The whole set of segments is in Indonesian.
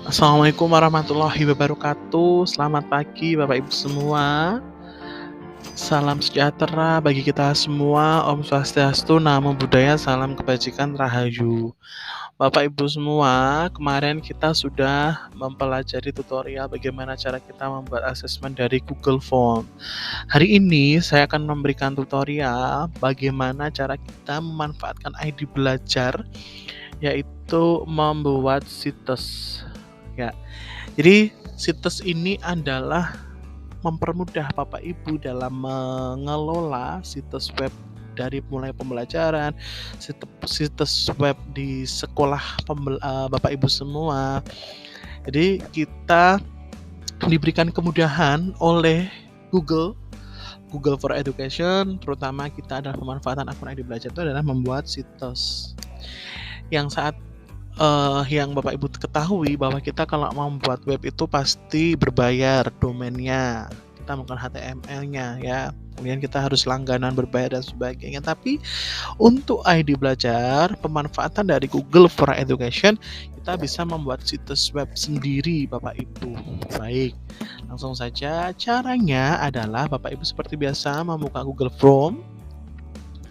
Assalamualaikum warahmatullahi wabarakatuh. Selamat pagi Bapak Ibu semua. Salam sejahtera bagi kita semua. Om Swastiastu, Namo Buddhaya, salam kebajikan, Rahayu. Bapak Ibu semua, kemarin kita sudah mempelajari tutorial bagaimana cara kita membuat asesmen dari Google Form. Hari ini saya akan memberikan tutorial bagaimana cara kita memanfaatkan ID belajar, yaitu membuat situs. Ya, jadi situs ini adalah mempermudah Bapak Ibu dalam mengelola situs web dari mulai pembelajaran, situs web di sekolah Bapak Ibu semua. Jadi kita diberikan kemudahan oleh Google for Education, terutama kita adalah pemanfaatan akun ID belajar itu adalah membuat situs. Yang saat yang Bapak Ibu ketahui bahwa kita kalau mau membuat web itu pasti berbayar domainnya, kita menggunakan HTML-nya ya, kemudian kita harus langganan berbayar dan sebagainya. Tapi untuk ID belajar, pemanfaatan dari Google for Education, kita bisa membuat situs web sendiri Bapak Ibu. Baik, langsung saja. Caranya adalah Bapak Ibu seperti biasa membuka Google Form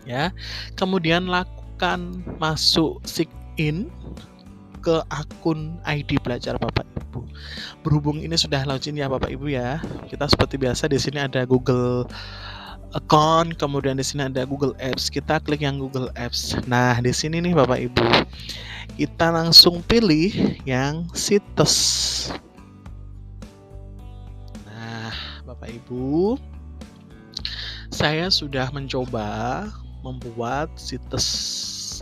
ya, kemudian lakukan masuk sign-in ke akun ID belajar Bapak Ibu. Berhubung ini sudah login ya Bapak Ibu ya, kita seperti biasa di sini ada Google account, kemudian di sini ada Google Apps. Kita klik yang Google Apps. Nah, di sini nih Bapak Ibu, kita langsung pilih yang situs. Nah, Bapak Ibu, saya sudah mencoba membuat situs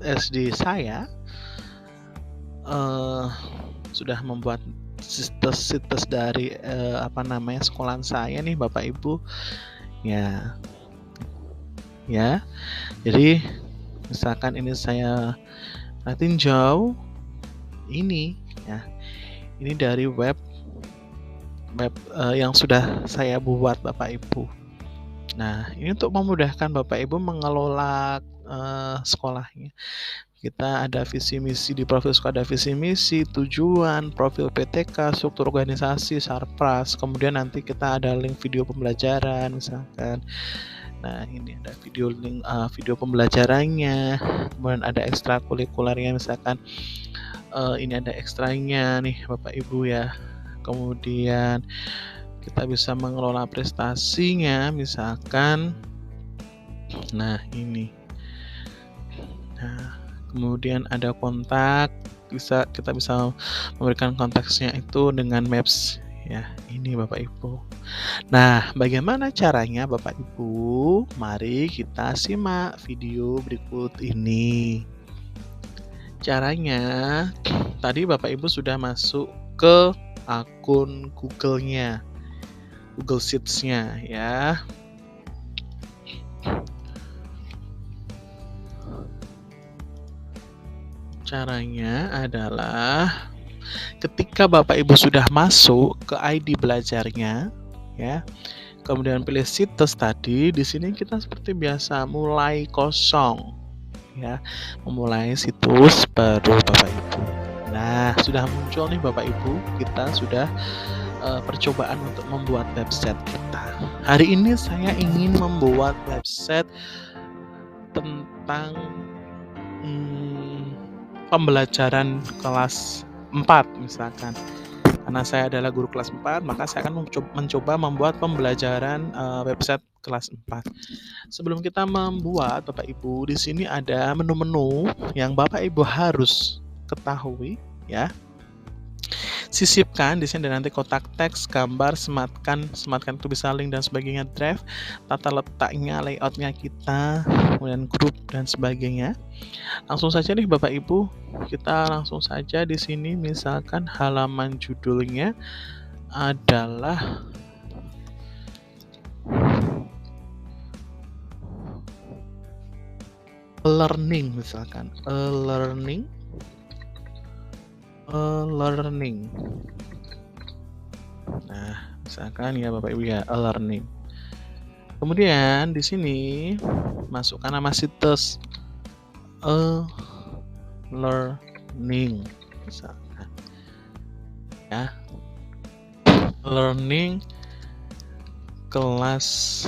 SD saya. Sudah membuat situs dari sekolahan saya nih Bapak Ibu ya. Jadi misalkan ini saya tinjau ini ya, ini dari web yang sudah saya buat Bapak Ibu. Nah, ini untuk memudahkan Bapak Ibu mengelola sekolahnya. Kita ada visi misi, di profil sekolah ada visi misi, tujuan, profil PTK, struktur organisasi, sarpras, kemudian nanti kita ada link video pembelajaran misalkan. Nah, ini ada video pembelajarannya, kemudian ada ekstrakurikulernya misalkan. Ini ada ekstranya nih Bapak Ibu ya. Kemudian kita bisa mengelola prestasinya misalkan. Nah, ini. Nah, kemudian ada kontak, kita bisa memberikan konteksnya itu dengan Maps ya. Ini Bapak Ibu. Nah, bagaimana caranya Bapak Ibu? Mari kita simak video berikut ini. Caranya, tadi Bapak Ibu sudah masuk ke akun Google-nya, Google Sheets-nya ya. Caranya adalah ketika Bapak Ibu sudah masuk ke ID belajarnya ya, kemudian pilih situs tadi, di sini kita seperti biasa mulai kosong ya, memulai situs baru Bapak Ibu. Nah, sudah muncul nih Bapak Ibu, kita sudah percobaan untuk membuat website kita. Hari ini saya ingin membuat website tentang pembelajaran kelas 4 misalkan. Karena saya adalah guru kelas 4, maka saya akan mencoba membuat pembelajaran website kelas 4. Sebelum kita membuat, Bapak Ibu, di sini ada menu-menu yang Bapak Ibu harus ketahui ya. Sisipkan di sini ada nanti kotak teks, gambar, sematkan itu bisa link dan sebagainya, drive, tata letaknya, layoutnya kita, kemudian grup dan sebagainya. Langsung saja nih Bapak Ibu, kita langsung saja di sini misalkan halaman judulnya adalah learning misalkan, learning. Nah, misalkan ya Bapak Ibu ya, learning. Kemudian di sini masukkan nama situs learning. learning misalkan ya, learning kelas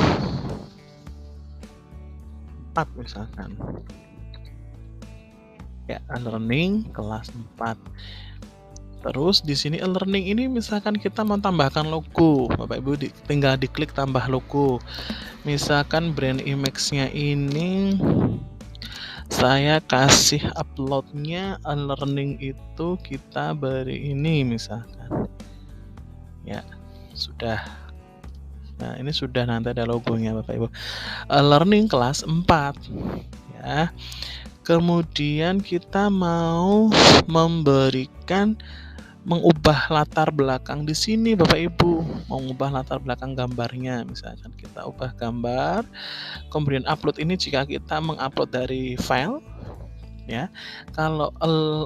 4 misalkan ya, learning kelas 4. Terus di sini learning ini misalkan kita mau tambahkan logo, Bapak Ibu tinggal diklik tambah logo. Misalkan brand image-nya ini saya kasih uploadnya learning itu kita beri ini misalkan ya, sudah. Nah ini sudah, nanti ada logonya Bapak Ibu, learning kelas 4 ya. Kemudian kita mau mengubah latar belakang di sini Bapak Ibu, mau mengubah latar belakang gambarnya, misalkan kita ubah gambar, kemudian upload ini jika kita mengupload dari file ya. Kalau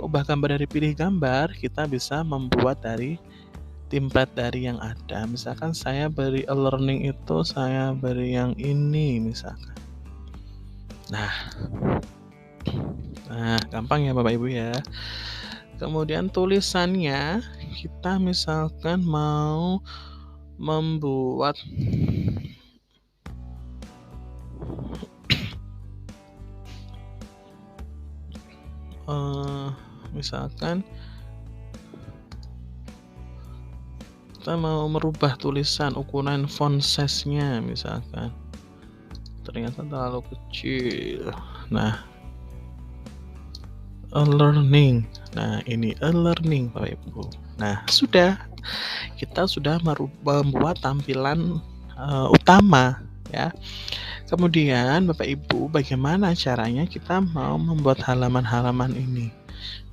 ubah gambar dari pilih gambar, kita bisa membuat dari template dari yang ada. Misalkan saya beri learning itu, saya beri yang ini misalkan. Nah gampang ya Bapak Ibu ya. Kemudian tulisannya kita misalkan mau membuat misalkan kita mau merubah tulisan, ukuran font size-nya misalkan ternyata terlalu kecil. Nah learning, nah ini learning Bapak Ibu. Nah kita sudah membuat tampilan utama ya. Kemudian Bapak Ibu, bagaimana caranya kita mau membuat halaman-halaman ini?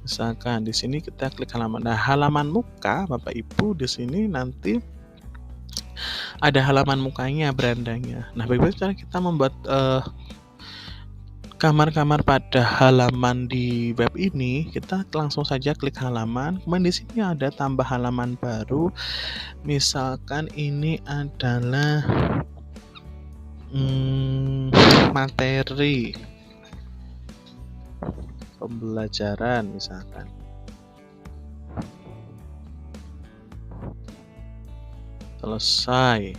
Misalkan di sini kita klik halaman. Nah, halaman muka Bapak Ibu di sini nanti ada halaman mukanya, berandanya. Nah, bagaimana cara kita membuat kamar-kamar pada halaman di web ini? Kita langsung saja klik halaman, kemudian di sini ada tambah halaman baru. Misalkan ini adalah materi pembelajaran misalkan. Selesai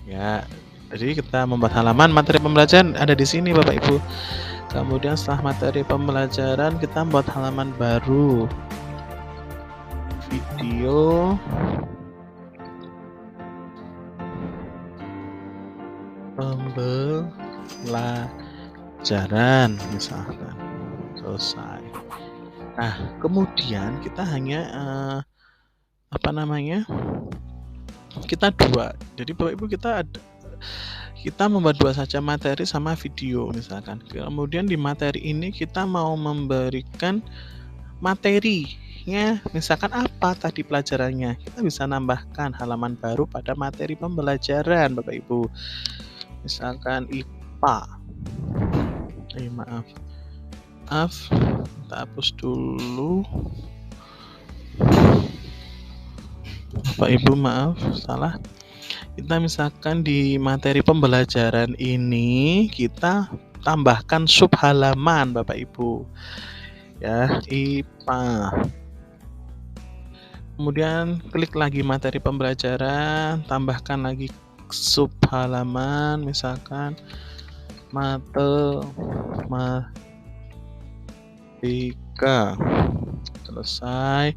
ya. Jadi kita membuat halaman materi pembelajaran ada di sini Bapak Ibu. Kemudian setelah materi pembelajaran kita membuat halaman baru, video pembelajaran misalkan. Selesai. Nah kemudian kita hanya kita dua. Jadi Bapak Ibu kita membuat dua saja, materi sama video misalkan. Kemudian di materi ini kita mau memberikan materinya, misalkan apa tadi pelajarannya, kita bisa nambahkan halaman baru pada materi pembelajaran Bapak Ibu. Misalkan IPA, maaf kita hapus dulu Bapak Ibu, maaf salah. Kita misalkan di materi pembelajaran ini kita tambahkan sub halaman Bapak Ibu ya, IPA. Kemudian klik lagi materi pembelajaran, tambahkan lagi sub halaman, misalkan matematika. Selesai.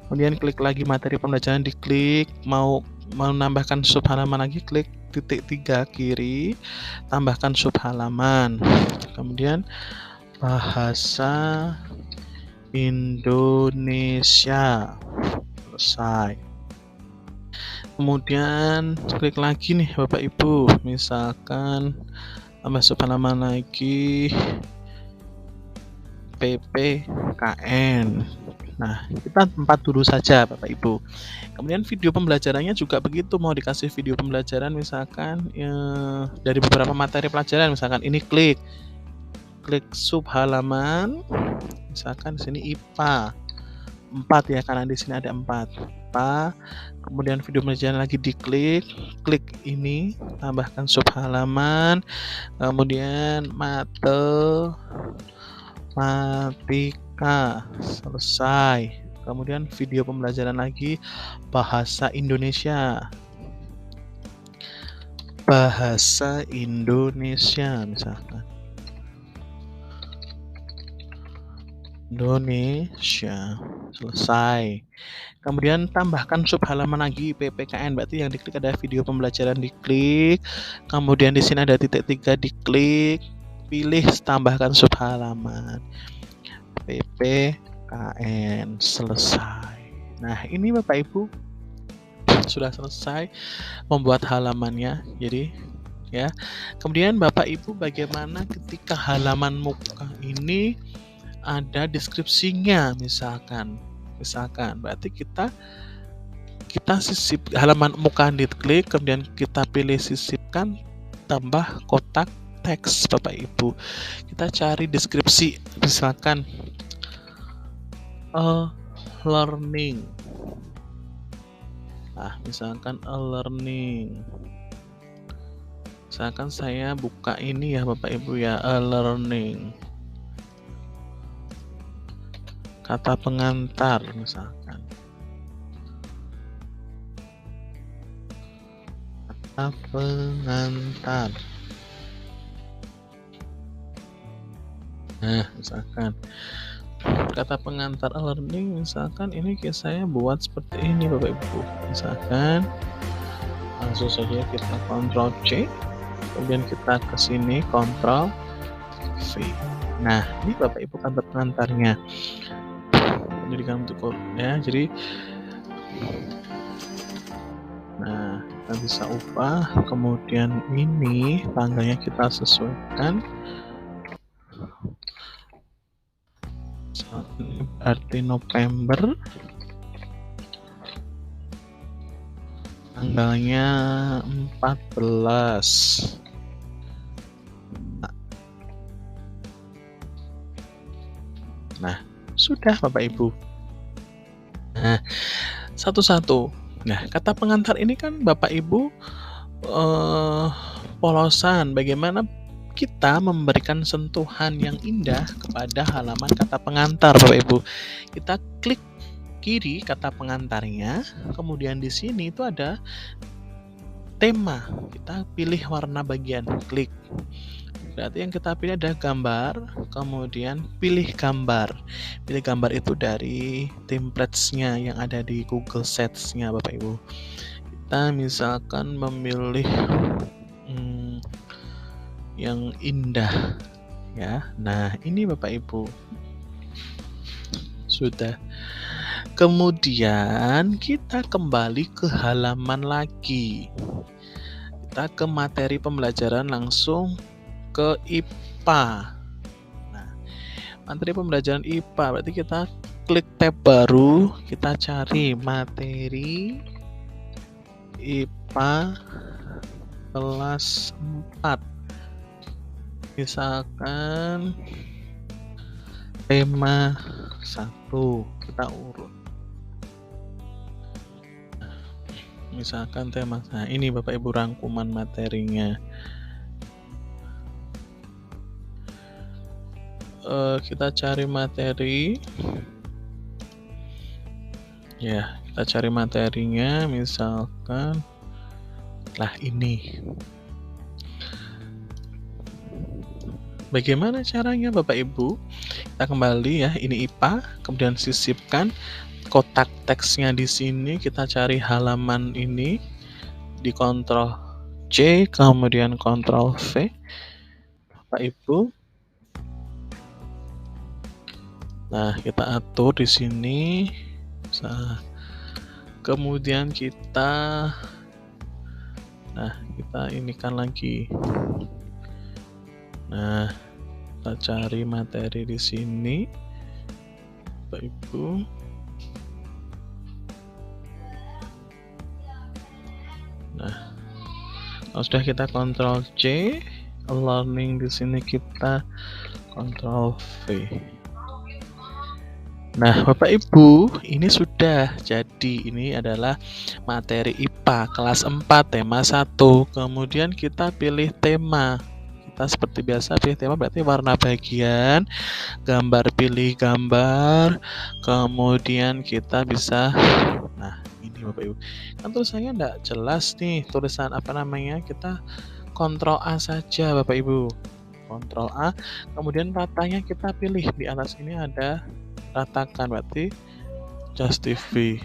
Kemudian klik lagi materi pembelajaran, diklik, mau menambahkan sub halaman lagi, klik titik 3 kiri, tambahkan sub halaman. Kemudian bahasa Indonesia. Selesai. Kemudian klik lagi nih Bapak Ibu, misalkan tambah sub halaman lagi PPKN. Nah, kita 4 dulu saja Bapak Ibu. Kemudian video pembelajarannya juga begitu, mau dikasih video pembelajaran misalkan dari beberapa materi pelajaran, misalkan ini klik sub halaman, misalkan di sini IPA 4 ya, karena di sini ada 4 IPA. Kemudian video pembelajaran lagi diklik, klik ini, tambahkan sub halaman, kemudian matematika selesai. Kemudian video pembelajaran lagi bahasa Indonesia. Bahasa Indonesia misalkan. Indonesia. Selesai. Kemudian tambahkan sub halaman lagi PPKN, berarti yang diklik ada video pembelajaran diklik. Kemudian di sini ada titik 3 diklik. Pilih tambahkan sub halaman. PPKN. Selesai. Nah, ini Bapak Ibu sudah selesai membuat halamannya. Jadi ya. Kemudian Bapak Ibu bagaimana ketika halaman muka ini ada deskripsinya misalkan berarti kita sisip halaman muka diklik, kemudian kita pilih sisipkan tambah kotak teks Bapak Ibu. Kita cari deskripsi misalkan learning. Nah, misalkan learning. Misalkan saya buka ini ya Bapak Ibu ya, learning. Kata pengantar misalkan. Kata pengantar. Nah, misalkan kata pengantar learning, misalkan ini saya buat seperti ini Bapak Ibu. Misalkan langsung saja kita Ctrl C, kemudian kita ke sini Ctrl V. Nah, ini Bapak Ibu kata pengantarnya. Pendidikan untuk ya, jadi nah kita bisa ubah, kemudian ini tanggalnya kita sesuaikan. Berarti November, tanggalnya 14. Nah, sudah Bapak Ibu. Nah, satu-satu. Nah, kata pengantar ini kan Bapak Ibu polosan bagaimana kita memberikan sentuhan yang indah kepada halaman kata pengantar Bapak Ibu. Kita klik kiri kata pengantarnya, kemudian di sini itu ada tema. Kita pilih warna bagian, klik. Berarti yang kita pilih ada gambar, kemudian pilih gambar. Pilih gambar itu dari templates-nya yang ada di Google Sheets-nya Bapak Ibu. Kita misalkan memilih yang indah ya. Nah, ini Bapak Ibu. Sudah. Kemudian kita kembali ke halaman lagi. Kita ke materi pembelajaran langsung ke IPA. Nah, materi pembelajaran IPA berarti kita klik tab baru, kita cari materi IPA kelas 4. Misalkan tema 1, kita urut. Misalkan tema, nah ini Bapak Ibu rangkuman materinya. Kita cari materi ya, kita cari materinya misalkan ini. Bagaimana caranya Bapak Ibu? Kita kembali ya, ini IPA, kemudian sisipkan kotak teksnya di sini, kita cari halaman ini di Ctrl C, kemudian Ctrl V Bapak Ibu. Nah, kita atur di sini. Kemudian kita inikan lagi. Nah, kita cari materi di sini Bapak Ibu. Nah, kalau sudah kita Ctrl C, learning di sini kita Ctrl V. Nah, Bapak Ibu, ini sudah jadi. Ini adalah materi IPA kelas 4 tema 1. Kemudian kita pilih tema. kita seperti biasa pilih tema, berarti warna bagian, gambar pilih gambar, kemudian kita bisa, nah ini Bapak Ibu, kan tulisannya enggak jelas nih tulisan apa namanya, kita Ctrl A saja Bapak Ibu, Ctrl A, kemudian ratanya kita pilih, di atas ini ada ratakan, berarti justify.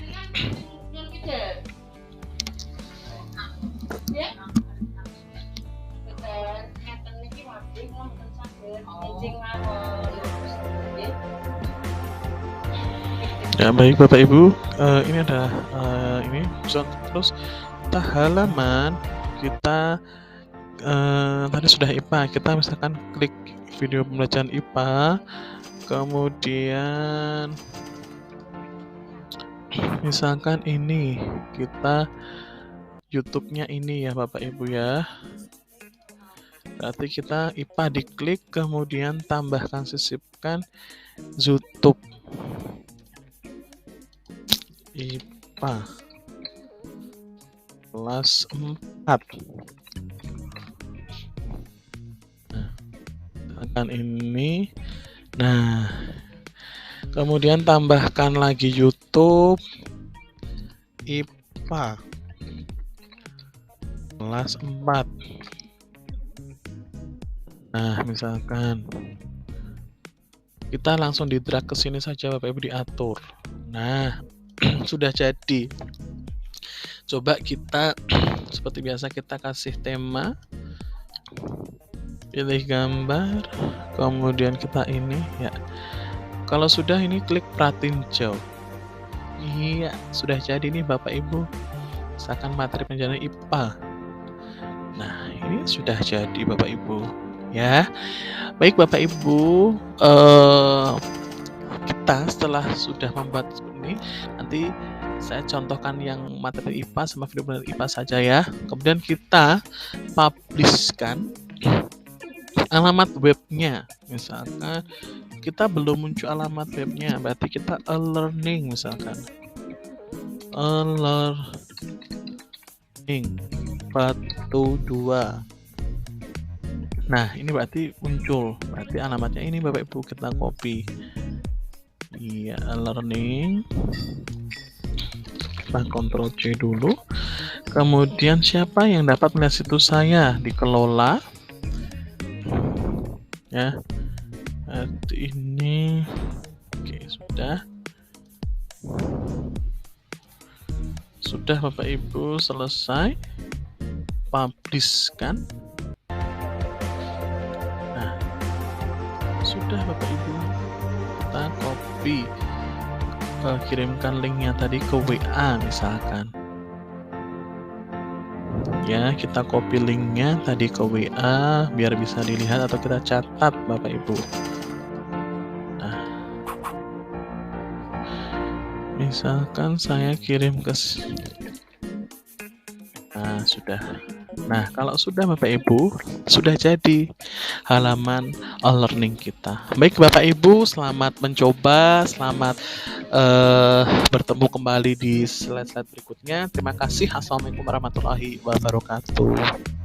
Ya baik Bapak Ibu, ini ada ini terus kita halaman kita tadi sudah IPA, kita misalkan klik video pembelajaran IPA, kemudian misalkan ini kita YouTube-nya ini ya Bapak Ibu ya. Berarti kita IPA diklik, kemudian tambahkan sisipkan YouTube IPA kelas 4. Nah, ini. Nah, kemudian tambahkan lagi YouTube IPA kelas 4. Nah, misalkan kita langsung di drag ke sini saja Bapak Ibu, diatur. Nah, sudah jadi. Coba kita seperti biasa kita kasih tema, pilih gambar, kemudian kita ini ya. Kalau sudah ini klik pratinjau. Iya, sudah jadi nih Bapak Ibu. Misalkan materi pelajaran IPA. Nah, ini sudah jadi Bapak Ibu. Ya, baik Bapak Ibu, kita setelah sudah membuat seperti ini, nanti saya contohkan yang materi IPA sama video pembelajaran IPA saja ya. Kemudian kita publishkan alamat webnya. Misalkan kita belum muncul alamat webnya, berarti kita e-learning misalkan. E-learning 42. Nah, ini berarti muncul. Berarti alamatnya ini Bapak Ibu, kita copy. Iya, learning. Kita Ctrl C dulu. Kemudian siapa yang dapat melihat situs saya? Dikelola. Ya. Berarti ini. Oke, sudah. Sudah Bapak Ibu, selesai. Publishkan. Sudah Bapak Ibu, kita copy, kirimkan linknya tadi ke WA misalkan ya, kita copy linknya tadi ke WA biar bisa dilihat atau kita catat Bapak Ibu. Nah, misalkan saya kirim ke, nah sudah. Nah, kalau sudah Bapak Ibu, sudah jadi halaman e-learning kita. Baik Bapak Ibu, selamat mencoba, selamat bertemu kembali di slide-slide berikutnya. Terima kasih. Assalamualaikum warahmatullahi wabarakatuh.